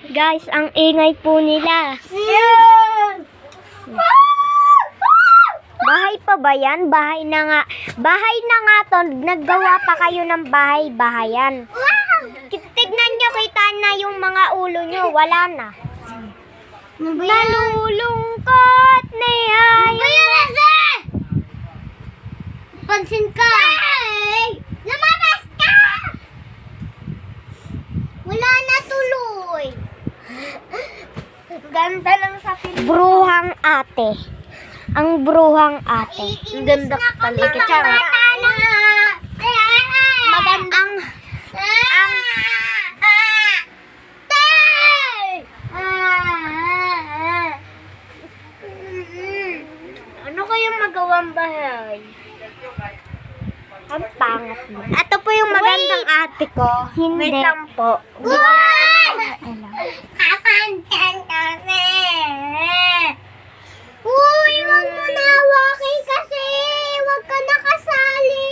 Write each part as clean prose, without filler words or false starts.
Guys, ang ingay po nila. Bahay pa ba yan? Bahay na nga. Bahay na nga to. Naggawa pa kayo ng bahay-bahayan. Tignan nyo, kita na yung mga ulo nyo. Wala na. Nalulungkot na yan. Pansin ka. Lumabas ka. Wala na tuloy. Ganda lang sa film. Bruhang ate. Ang bruhang ate. Ang ganda talaga. Magandang ano kayang magawang bahay? Ang pangat mo. Ito po yung magandang ate ko. Hindi. Wait lang po. Uy, wag mo na hawakin kasi. Wag ka nakasali.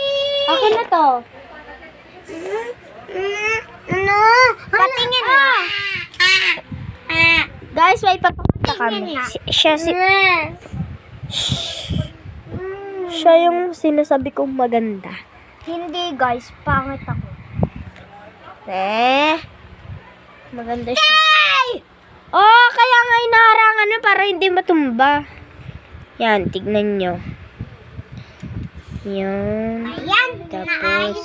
Ako na to. Ano? Patingin na. Guys, may papakita kami. Siya yung sinasabi kong maganda. Hindi guys, pangit ako. Maganda siya. Oh, kaya nga inaharangan mo para hindi matumba. Yan, tignan nyo. Yan. Ayan, tapos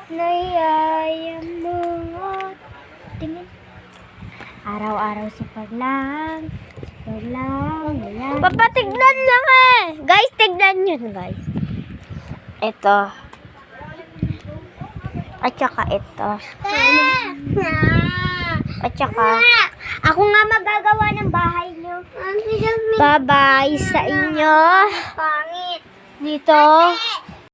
naiayam mo. Tingin. Araw-araw sa paglang. Ayan. Papatignan lang eh. Guys, tignan nyo guys. Ito. At saka ito. At saka, ako nga magagawa ng bahay nyo. Bye-bye sa inyo. Pangit. Dito.